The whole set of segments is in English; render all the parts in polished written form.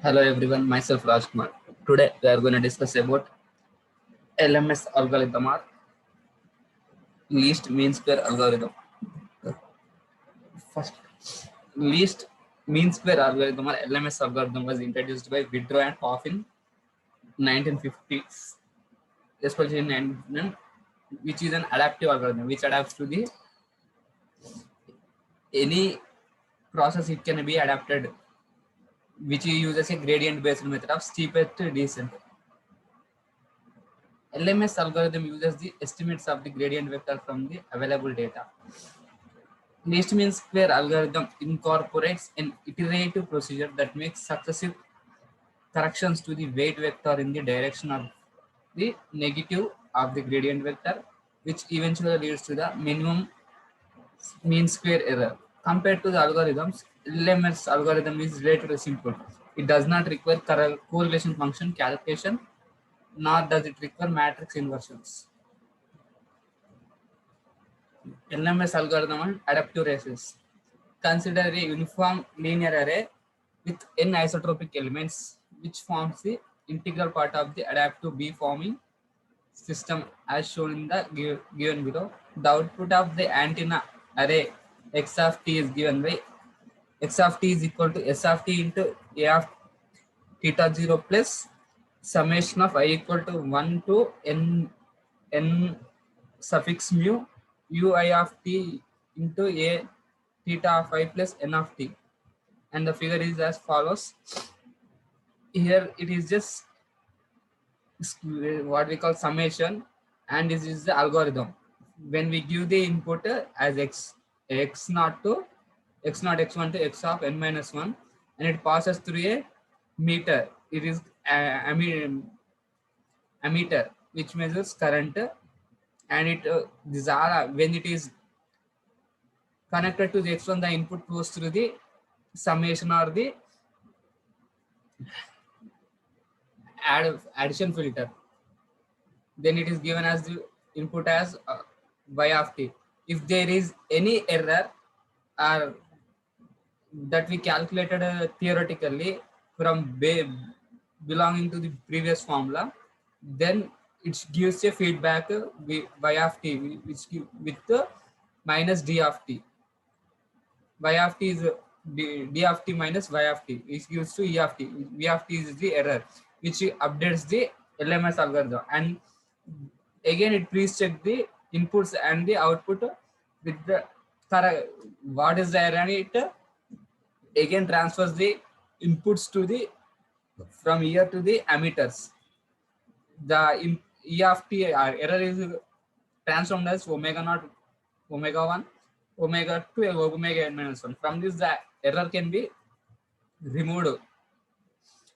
Hello everyone, myself Rajkumar. Today we are going to discuss about LMS algorithm or least mean square algorithm. First, least mean square algorithm or LMS algorithm was introduced by Widrow and Hoff in 1950s, especially in 19, which is an adaptive algorithm which adapts to the any process it can be adapted, which uses a gradient based method of steepest descent. LMS algorithm uses the estimates of the gradient vector from the available data. Least mean square algorithm incorporates an iterative procedure that makes successive corrections to the weight vector in the direction of the negative of the gradient vector, which eventually leads to the minimum mean square error. Compared to the algorithms, LMS algorithm is relatively simple. It does not require correlation function calculation, nor does it require matrix inversions. LMS algorithm and adaptive races. Consider a uniform linear array with n isotropic elements, which forms the integral part of the adaptive B-forming system as shown in the given below. The output of the antenna array x of t is given by x of t is equal to s of t into a of theta 0 plus summation of I equal to 1 to n suffix mu ui of t into a theta of I plus n of t, and the figure is as follows. Here it is just what we call summation, and this is the algorithm. When we give the input as x naught to x naught x1 to x of n minus 1, and it passes through a meter. It is ammeter which measures current, and it this are when it is connected to the x1, the input goes through the summation or the addition filter. Then it is given as the input as y of t. If there is any error or that we calculated theoretically from belonging to the previous formula, then it gives a feedback y of t, which give with minus d of t. Y of t is d of t minus y of t, which gives to e of t. E of t is the error, which updates the LMS algorithm, and again it please check the inputs and the output with the correct what is the error, and it again transfers the inputs to the from here to the emitters. The E of t error is transformed as omega naught, omega 1, omega 2, omega n minus 1. From this, the error can be removed.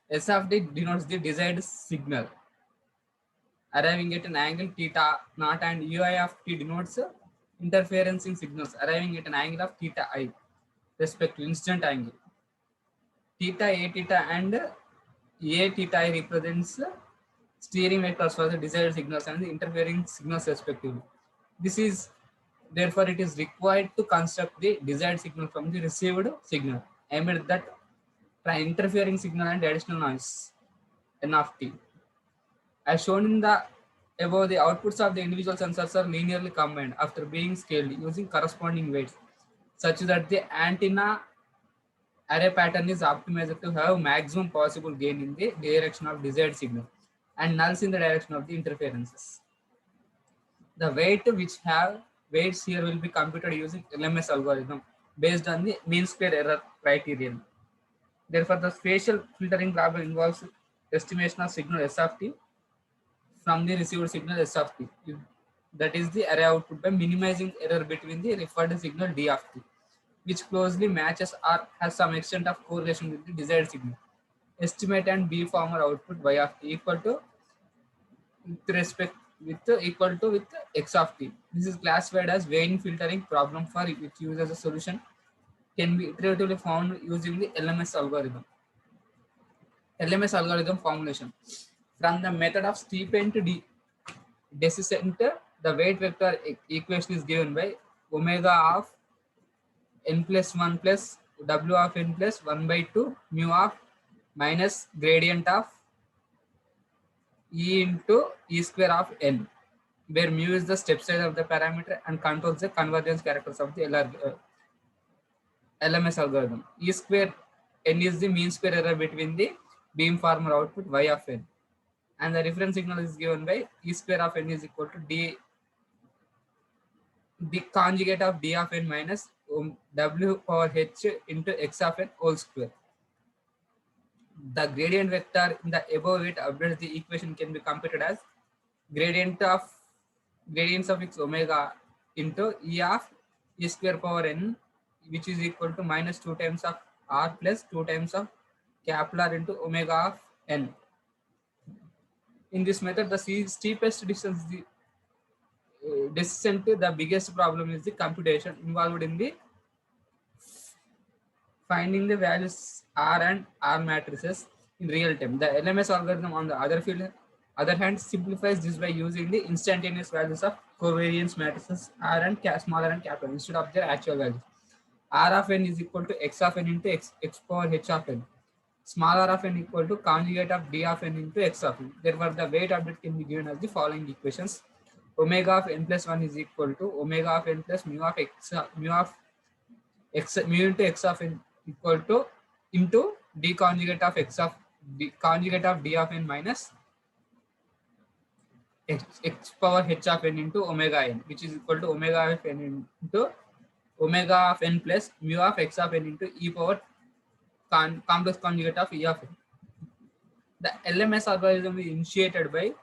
S of t denotes the desired signal arriving at an angle theta naught, and ui of t denotes interference in signals arriving at an angle of theta I, respectively, instant angle. Theta a theta and a theta I represents steering vectors for the desired signals and the interfering signals respectively. This is therefore it is required to construct the desired signal from the received signal amid that interfering signal and additional noise n of t. As shown in the above, the outputs of the individual sensors are linearly combined after being scaled using corresponding weights, such that the antenna array pattern is optimized to have maximum possible gain in the direction of desired signal and nulls in the direction of the interferences. The weights here will be computed using LMS algorithm based on the mean square error criterion. Therefore, the spatial filtering problem involves estimation of signal S of t from the received signal S of t. That is the array output by minimizing error between the referred signal D of t, which closely matches or has some extent of correlation with the desired signal. Estimate and B former output y of t equal to with respect with x of t. This is classified as Wien filtering problem for which uses a solution can be iteratively found using the LMS algorithm. LMS algorithm formulation. From the method of steepent descent, the weight vector equation is given by omega of n plus 1 plus w of n plus 1 by 2 mu of minus gradient of E into E square of n, where mu is the step size of the parameter and controls the convergence characters of the LMS algorithm. E square n is the mean square error between the beamformer output y of n, and the reference signal is given by E square of n is equal to the conjugate of d of n minus w power h into x of n whole square. The gradient vector in the above it updates the equation can be computed as gradients of its omega into e of e square power n, which is equal to minus 2 times of r plus 2 times of capital R into omega of n. In this method, the steepest descent, the biggest problem is the computation involved in the finding the values R and R matrices in real time. The LMS algorithm, on the other hand, simplifies this by using the instantaneous values of covariance matrices R and smaller and capital instead of their actual values. R of n is equal to x of n into x power h of n. Small r of n equal to conjugate of d of n into x of n. Therefore, the weight update can be given as the following equations. Omega of n plus 1 is equal to omega of n plus mu of x mu into x of n equal to into d conjugate of x of d conjugate of d of n minus x power h of n into omega n, which is equal to omega of n into omega of n plus mu of x of n into e power complex conjugate of e of n. The LMS algorithm is initiated by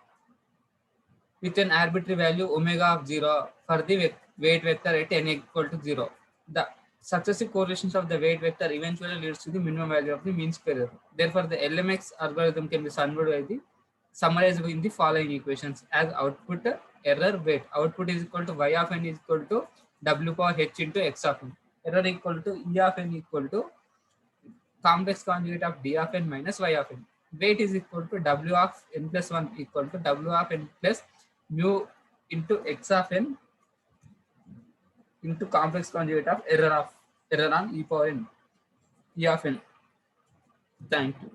with an arbitrary value omega of 0 for the weight vector at n equal to 0. The successive correlations of the weight vector eventually leads to the minimum value of the mean square error. Therefore, the LMS algorithm can be summarized in the following equations as output error weight. Output is equal to y of n is equal to w power h into x of n. Error equal to e of n equal to complex conjugate of d of n minus y of n. Weight is equal to w of n plus 1 equal to w of n plus mu into x of n into complex conjugate of error on e power n, e of n. Thank you.